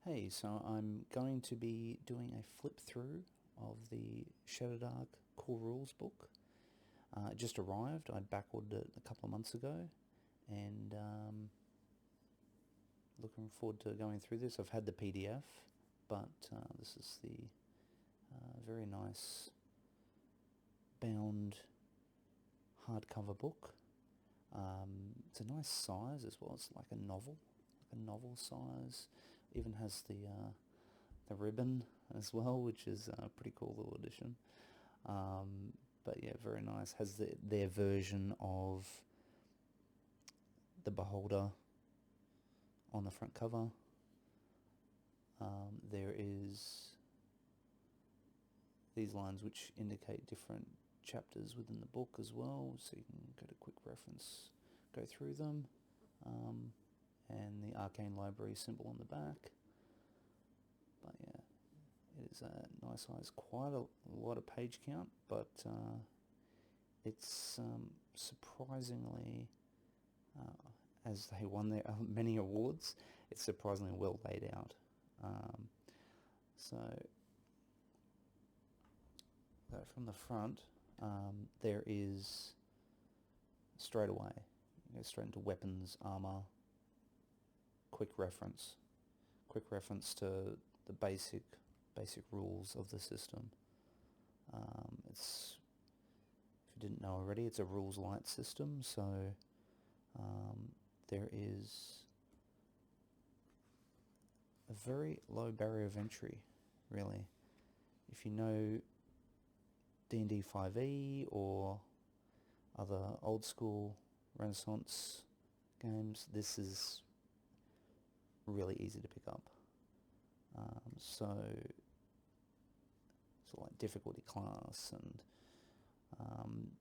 Hey, so I'm going to be doing a flip through of the Shadowdark Core Rules book. It just arrived. I backordered it a couple of months ago, and looking forward to going through this. I've had the PDF, but this is the very nice bound hardcover book. It's a nice size as well. It's like a novel size. Even has the ribbon as well, which is a pretty cool little addition. But yeah, very nice. Has their version of the beholder on the front cover. There is these lines which indicate different chapters within the book as well, so you can get a quick reference, go through them. And the Arcane Library symbol on the back. But yeah, it is a nice size, quite a lot of page count, but it's surprisingly, as they won their many awards, it's surprisingly well laid out. So from the front, there is straight away, you go straight into weapons, armor, quick reference to the basic rules of the system. It's, if you didn't know already, it's a rules light system, so there is a very low barrier of entry, really. If you know D&D 5e or other old school Renaissance games, this is really easy to pick up. So like difficulty class, and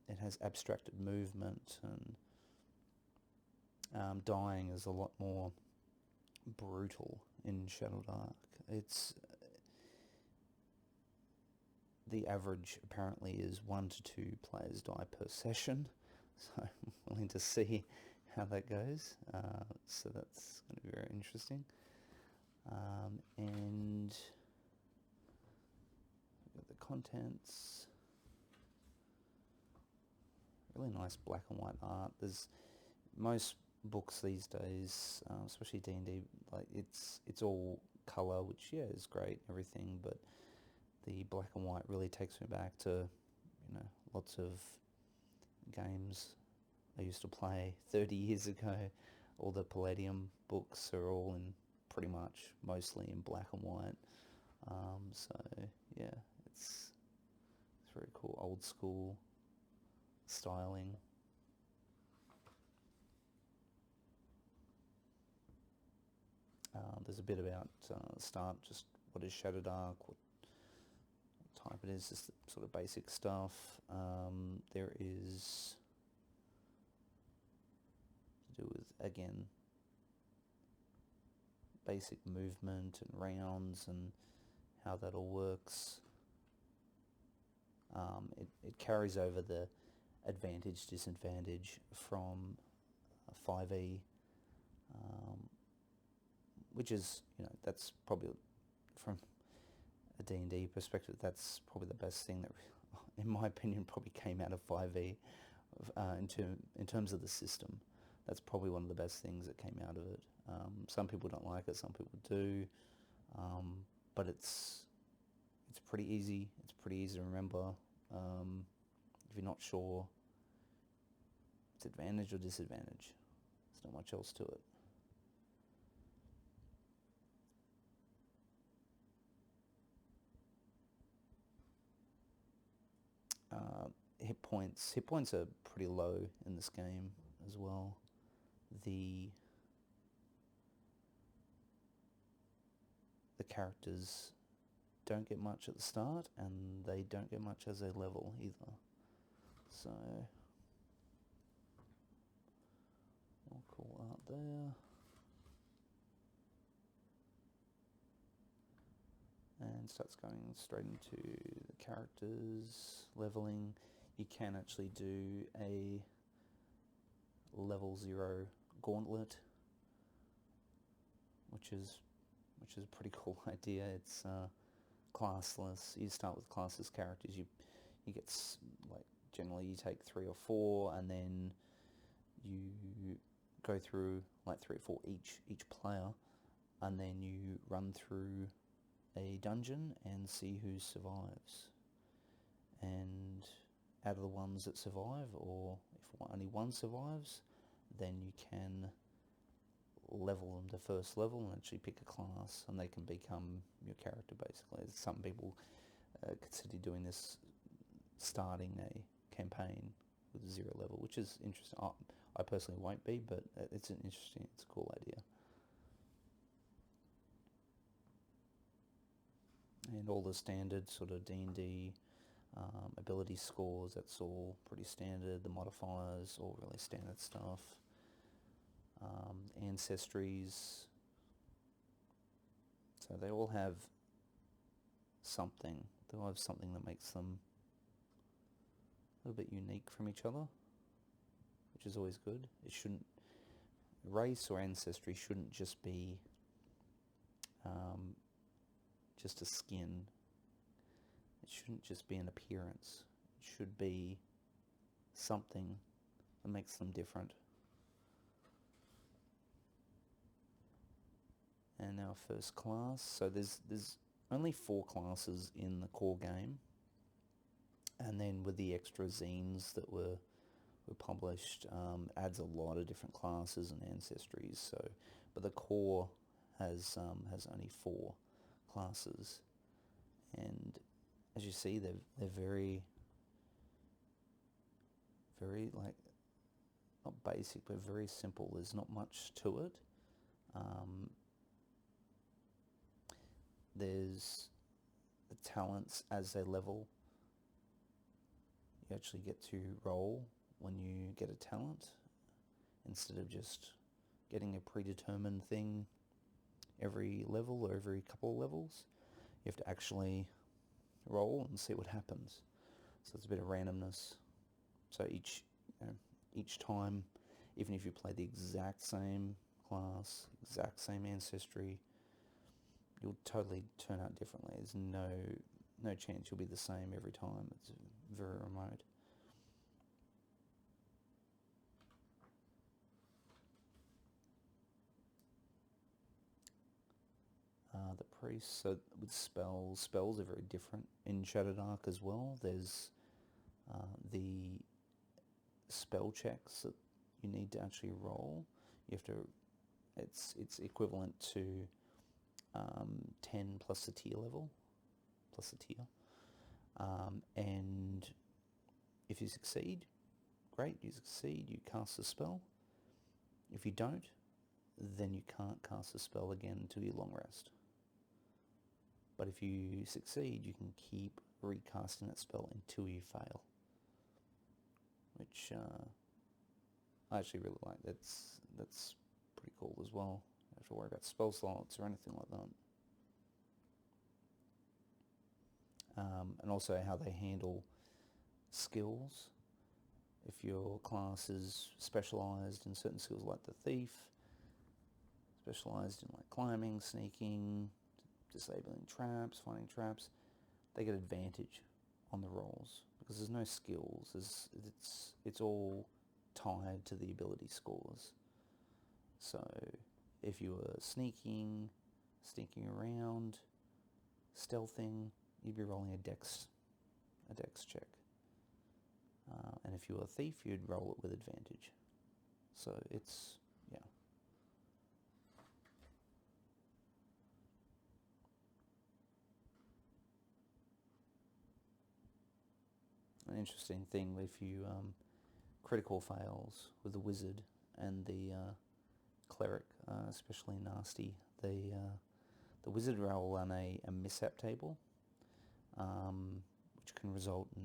it has abstracted movement, and dying is a lot more brutal in Shadowdark. It's the average apparently is 1 to 2 players die per session, so I'm willing to see how that goes. So that's going to be very interesting. And we've got the contents. Really nice black and white art. There's most books these days, especially D&D, like it's all colour, which is great and everything, but the black and white really takes me back to, lots of games I used to play 30 years ago. All the Palladium books are all in pretty much mostly in black and white. So yeah, it's very cool, old school styling. There's a bit about the start, just what is Shadowdark, what type it is, just sort of basic stuff. There is to do with, again, basic movement and rounds and how that all works. It carries over the advantage, disadvantage from 5e, which is, that's probably, from a D&D perspective, that's probably the best thing that, in my opinion, probably came out of 5e in terms of the system. That's probably one of the best things that came out of it. Some people don't like it, some people do, but it's pretty easy. It's pretty easy to remember. If you're not sure, it's advantage or disadvantage. There's not much else to it. Hit points are pretty low in this game as well. The characters don't get much at the start, and they don't get much as they level either. So, all cool art there. And starts going straight into the characters, leveling. You can actually do a level 0 gauntlet, which is which is a pretty cool idea. It's classless. You start with classless characters. You get like generally you take 3 or 4, and then you go through like 3 or 4 each player, and then you run through a dungeon and see who survives. And out of the ones that survive, or if only one survives, then you can level them to first level and actually pick a class, and they can become your character basically. Some people consider doing this starting a campaign with 0 level, which is interesting. I personally won't be, but it's a cool idea. And all the standard sort of D&D ability scores, that's all pretty standard. The modifiers, all really standard stuff. Ancestries, so they all have something. They all have something that makes them a little bit unique from each other, which is always good. It shouldn't, race or ancestry shouldn't just be just a skin. It shouldn't just be an appearance. It should be something that makes them different. And our first class, so there's only 4 classes in the core game, and then with the extra zines that were published, adds a lot of different classes and ancestries. So, but the core has only 4 classes, and as you see, they're very like, not basic, but very simple. There's not much to it. There's the talents as they level. You actually get to roll when you get a talent, instead of just getting a predetermined thing every level or every couple of levels. You have to actually roll and see what happens. So it's a bit of randomness. So each time, even if you play the exact same class, exact same ancestry, you'll totally turn out differently. There's no chance you'll be the same every time. It's very remote. The priests, so with spells are very different in Shadowdark as well. There's the spell checks that you need to actually roll. You have to, it's equivalent to 10 plus a tier level, plus a tier. And if you succeed, great, you succeed, you cast a spell. If you don't, then you can't cast a spell again until your long rest. But if you succeed, you can keep recasting that spell until you fail, which I actually really like. That's pretty cool as well. You don't have to worry about spell slots or anything like that. And also how they handle skills. If your class is specialised in certain skills, like the thief, specialised in like climbing, sneaking, disabling traps, finding traps, they get advantage on the rolls because there's no skills. It's all tied to the ability scores. So if you were sneaking around, stealthing, you'd be rolling a dex check. And if you were a thief, you'd roll it with advantage. So it's, yeah. An interesting thing, if you critical fails with the wizard and the cleric, especially nasty. The wizard roll on a mishap table, which can result in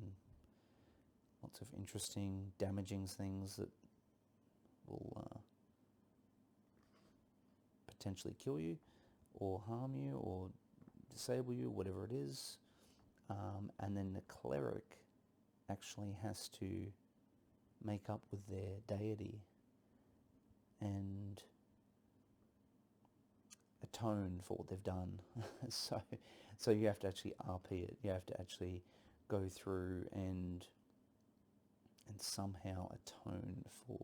lots of interesting, damaging things that will potentially kill you, or harm you, or disable you, whatever it is. And then the cleric actually has to make up with their deity and atone for what they've done. So you have to actually RP it. You have to actually go through and somehow atone for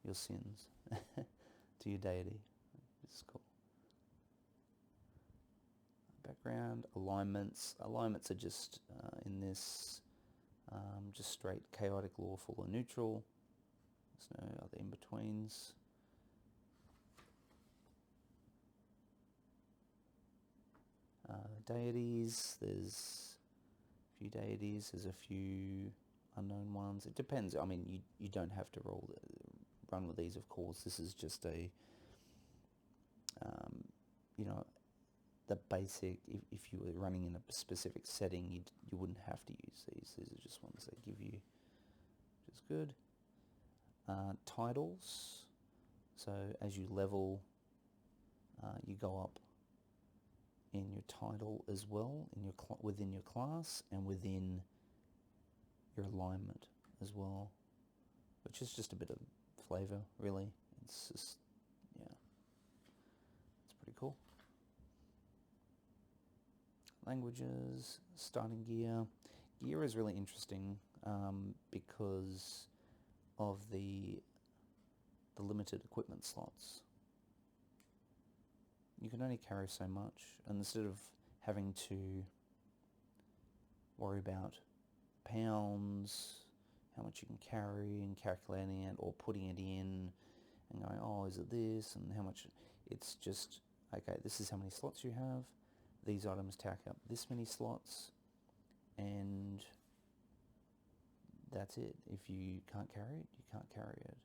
your sins to your deity. It's cool. Background, alignments. Alignments are just, in this, just straight chaotic, lawful, or neutral. There's no other in-betweens. Deities, there's a few deities, there's a few unknown ones. It depends. I mean, you don't have to run with these, of course. This is just a, the basic. If you were running in a specific setting, you wouldn't have to use these. These are just ones they give you, which is good. Titles. So as you level, you go up in your title as well, in your within your class and within your alignment as well, which is just a bit of flavor, really. It's just, yeah, it's pretty cool. Languages, starting gear. Gear is really interesting because of the limited equipment slots. You can only carry so much, and instead of having to worry about pounds, how much you can carry, and calculating it, or putting it in and going, oh, is it this, and how much, it's just, okay, this is how many slots you have, these items take up this many slots, and that's it. If you can't carry it, you can't carry it.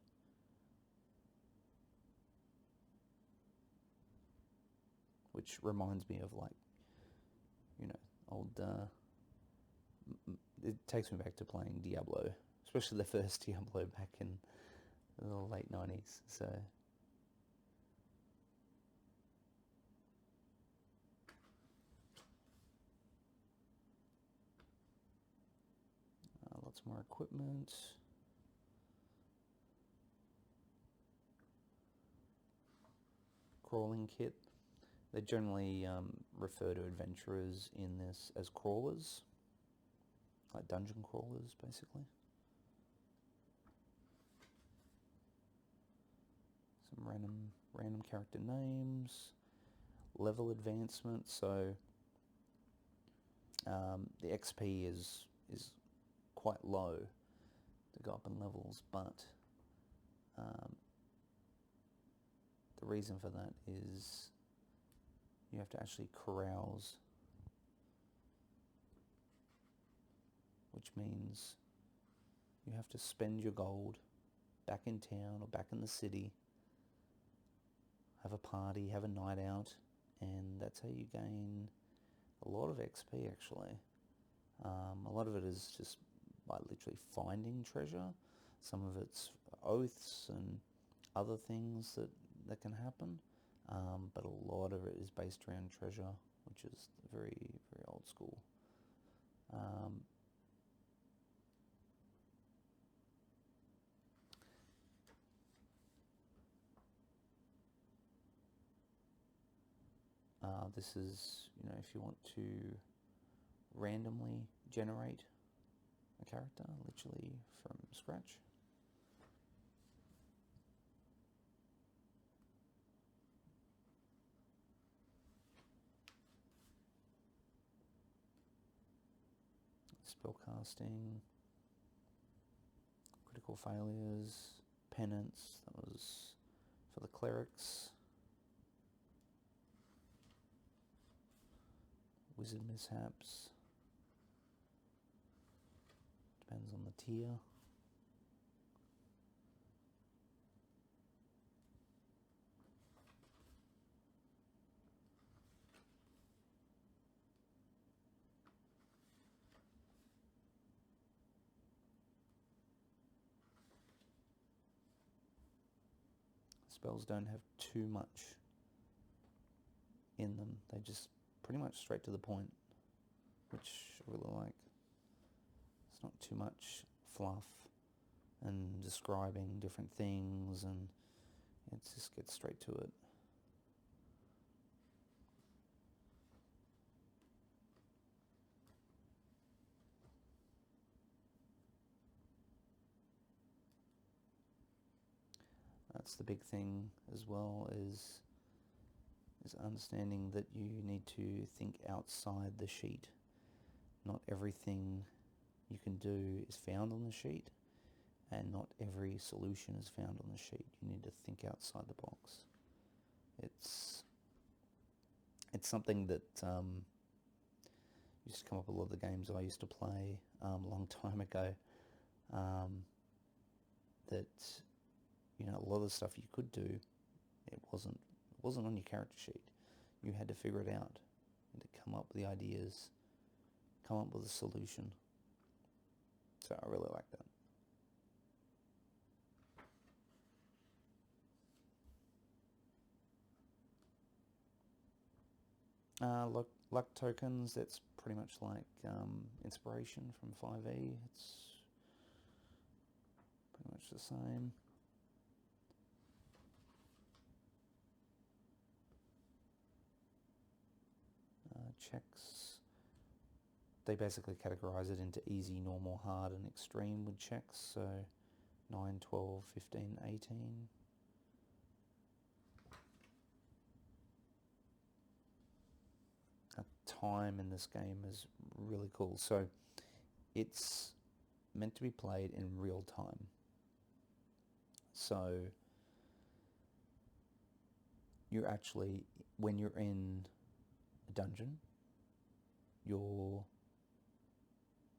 Which reminds me of, like, old, it takes me back to playing Diablo, especially the first Diablo back in the late 90s, so. Lots more equipment. Crawling kit. They generally refer to adventurers in this as crawlers, like dungeon crawlers, basically. Some random character names, level advancement. So the XP is quite low to go up in levels, but the reason for that is you have to actually carouse, which means you have to spend your gold back in town or back in the city, have a party, have a night out, and that's how you gain a lot of XP, actually. A lot of it is just by literally finding treasure. Some of it's oaths and other things that can happen. But a lot of it is based around treasure, which is very, very old school. This is, if you want to randomly generate a character, literally from scratch. Spellcasting, critical failures, penance, that was for the clerics. Wizard mishaps, depends on the tier. Spells don't have too much in them. They just pretty much straight to the point, which I really like. It's not too much fluff and describing different things, and it just gets straight to it. that's the big thing as well, is understanding that you need to think outside the sheet. Not everything you can do is found on the sheet, and not every solution is found on the sheet. You need to think outside the box. It's something that used to come up a lot of the games I used to play a long time ago. That a lot of the stuff you could do, it wasn't on your character sheet. You had to figure it out. You had to come up with the ideas, come up with a solution. So I really like that. Luck tokens, that's pretty much like inspiration from 5e. It's pretty much the same. Checks, they basically categorize it into easy, normal, hard and extreme with checks. So 9, 12, 15, 18. Time in this game is really cool. So it's meant to be played in real time. So you're actually, when you're in a dungeon, you're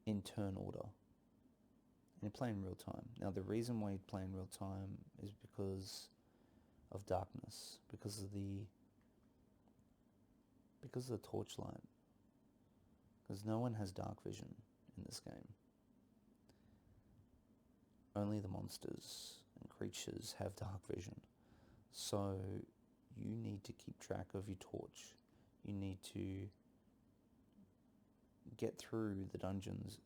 in turn order and you play in real time. Now the reason why you play in real time is because of darkness, because of the torchlight, because no one has dark vision in this game. Only the monsters and creatures have dark vision. So you need to keep track of your torch. You need to get through the dungeons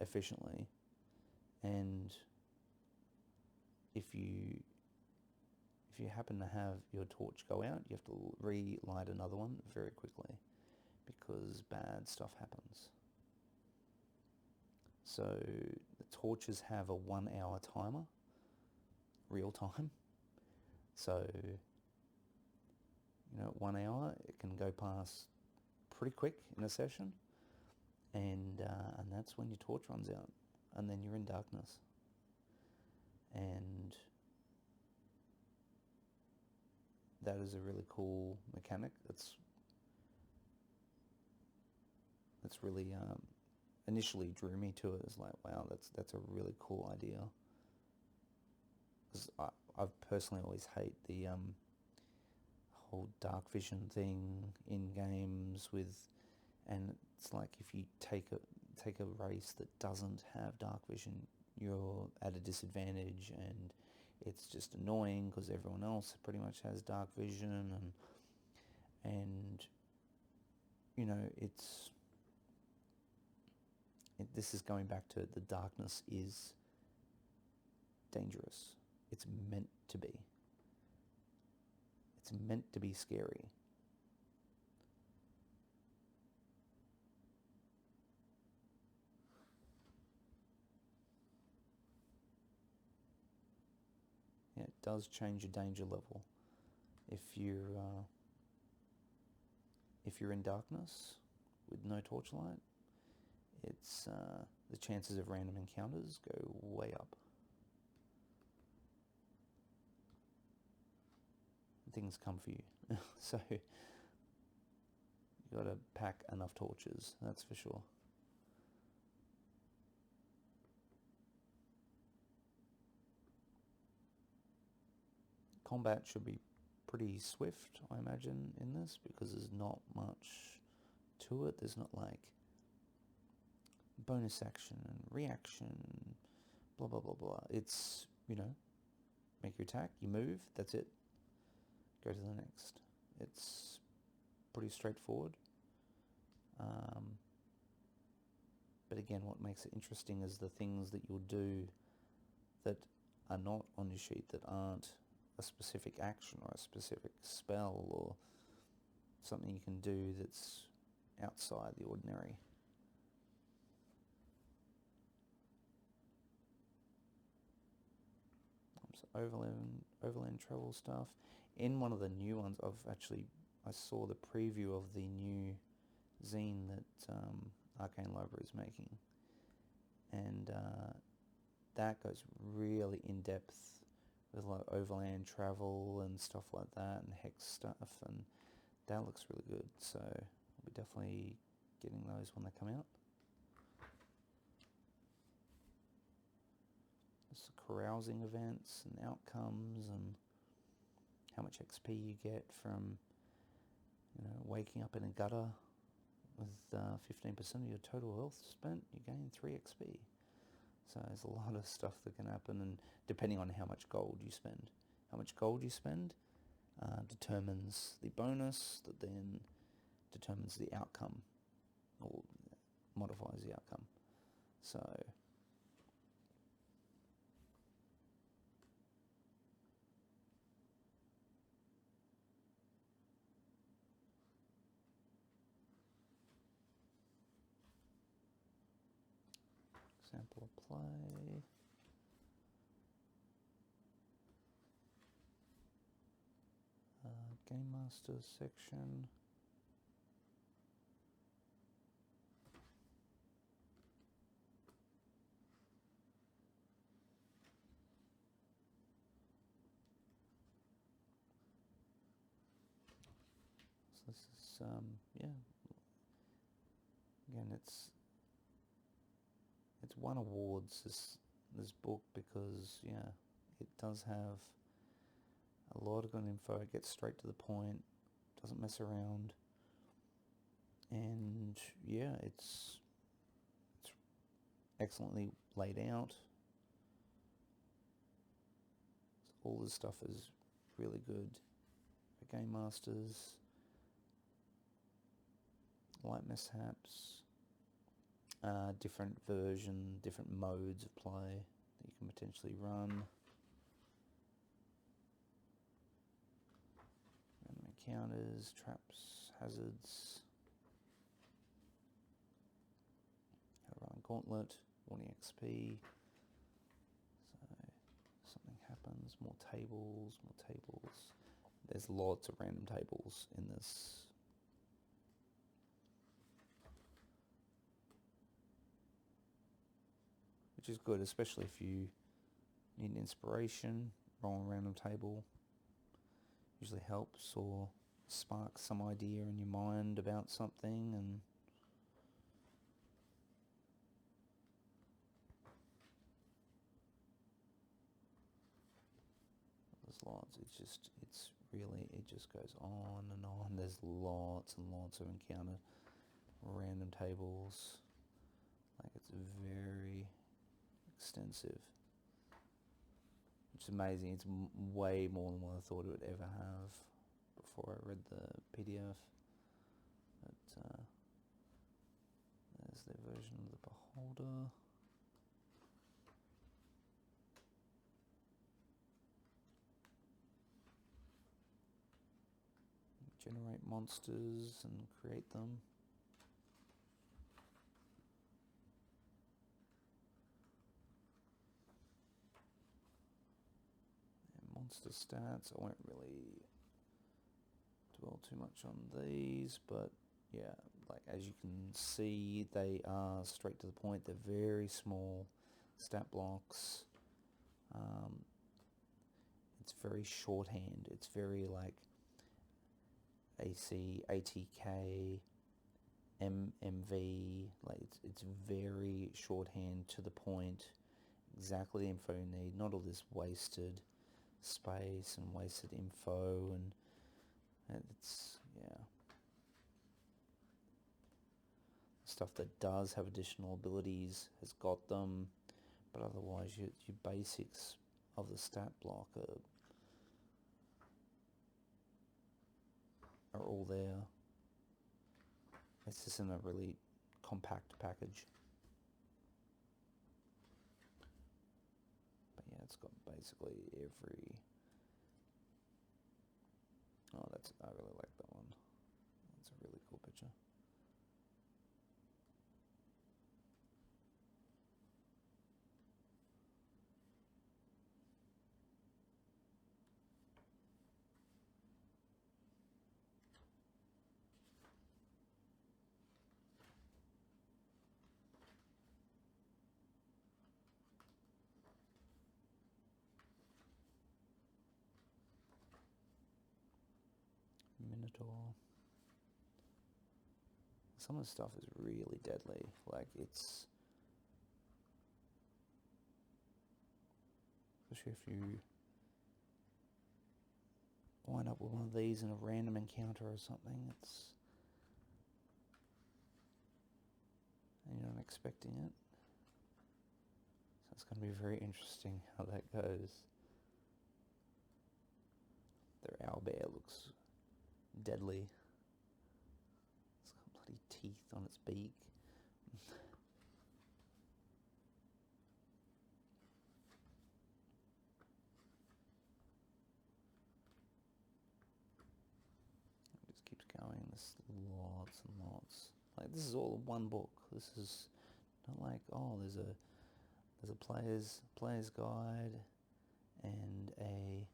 efficiently, and if you happen to have your torch go out, you have to relight another one very quickly, because bad stuff happens. So the torches have a 1 hour timer, real time. So 1 hour, it can go past pretty quick in a session, and that's when your torch runs out, and then you're in darkness. And that is a really cool mechanic. That's really initially drew me to it. It's like, wow, that's a really cool idea. Because I personally always hate the whole dark vision thing in games and it's like if you take a race that doesn't have dark vision, you're at a disadvantage, and it's just annoying because everyone else pretty much has dark vision, and this is going back to the darkness is dangerous. It's meant to be. It's meant to be scary. Yeah, it does change your danger level. If you're in darkness with no torchlight, it's the chances of random encounters go way up. Things come for you. So you got to pack enough torches, that's for sure. Combat should be pretty swift, I imagine, in this, because there's not much to it. There's not like bonus action and reaction, blah blah blah blah. It's, make your attack, you move, that's it. Go to the next. It's pretty straightforward. But again, what makes it interesting is the things that you'll do that are not on your sheet, that aren't a specific action or a specific spell or something you can do that's outside the ordinary. So overland travel stuff. In one of the new ones, I saw the preview of the new zine that Arcane Library is making, and that goes really in depth with like overland travel and stuff like that, and hex stuff, and that looks really good. So I'll be definitely getting those when they come out. There's carousing events and outcomes, and how much XP you get from, waking up in a gutter with 15% of your total health spent. You gain 3 XP. So there's a lot of stuff that can happen, and depending on how much gold you spend. How much gold you spend determines the bonus that then determines the outcome, or modifies the outcome. So example of play. Game Master section. So this is, again, it's won awards, this book, because, it does have a lot of good info. It gets straight to the point, doesn't mess around, and it's excellently laid out. All this stuff is really good. The Game Masters, light mishaps, different modes of play that you can potentially run. Random encounters, traps, hazards. How to run a gauntlet, warning XP. So something happens, more tables. There's lots of random tables in this. Which is good, especially if you need inspiration. Roll a random table usually helps, or sparks some idea in your mind about something. And there's lots. It just goes on and on. There's lots and lots of encounter random tables. Like, it's very extensive, which is amazing. It's way more than what I thought it would ever have before I read the PDF. But there's their version of the Beholder. Generate monsters and create them. Monster stats, I won't really dwell too much on these, but yeah, like as you can see, they are straight to the point. They're very small stat blocks. It's very shorthand. It's very like AC, ATK, MV, like it's very shorthand, to the point, exactly the info you need, not all this wasted space and wasted info, and it's, stuff that does have additional abilities has got them, but otherwise your basics of the stat block are all there. It's just in a really compact package. But yeah, it's got basically every... Oh, I really like that one. That's a really cool picture. Minotaur. Some of the stuff is really deadly. Like, it's... Especially if you wind up with one of these in a random encounter or something, it's... and you're not expecting it. So it's going to be very interesting how that goes. Their owlbear looks deadly. It's got bloody teeth on its beak. It just keeps going. There's lots and lots. Like, this is all one book. This is not like, oh, there's a player's guide and a,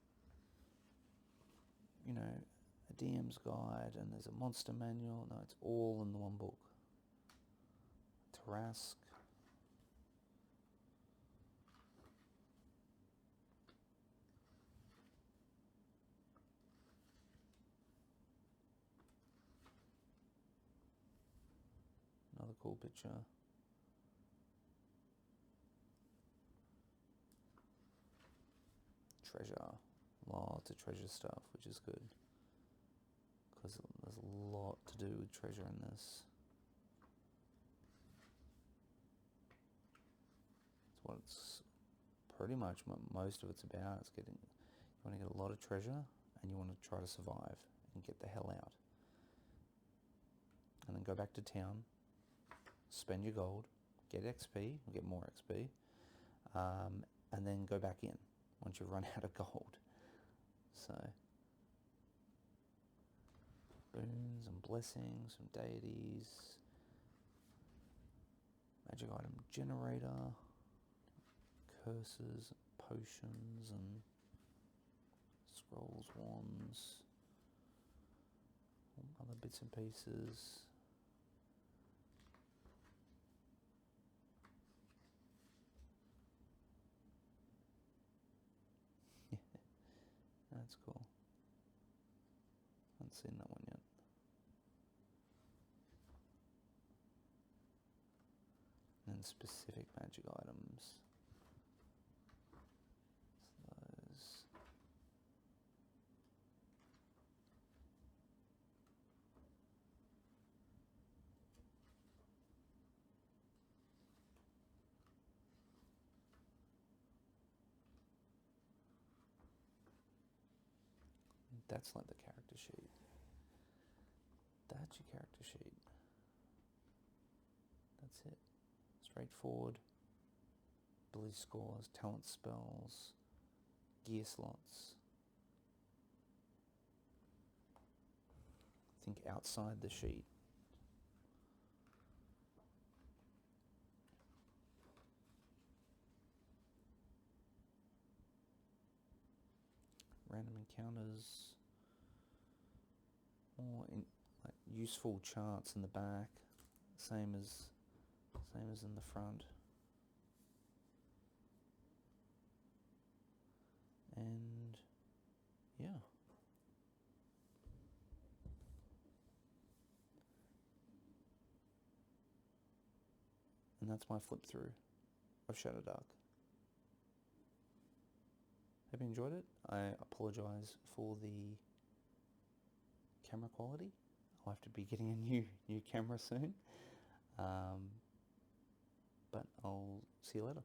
you know, a DM's guide, and there's a monster manual. No, it's all in the one book. Tarask. Another cool picture. Treasure. Lots of treasure stuff, which is good. Because there's a lot to do with treasure in this. It's what it's pretty much most of it's about. It's getting, you want to get a lot of treasure and you want to try to survive and get the hell out. And then go back to town, spend your gold, get XP, get more XP, and then go back in once you've run out of gold. So, boons and blessings from deities, magic item generator, curses, potions, and scrolls, wands, other bits and pieces. That's cool. Haven't seen that one yet. And then specific magic items. So those. That's like the character sheet. That's your character sheet. That's it. Straightforward. Ability scores, talent spells, gear slots. Think outside the sheet. Random encounters, more like useful charts in the back, same as in the front, and yeah, and that's my flip through of Shadowdark. Hope you enjoyed it. I apologise for the camera quality. I'll have to be getting a new camera soon. But I'll see you later.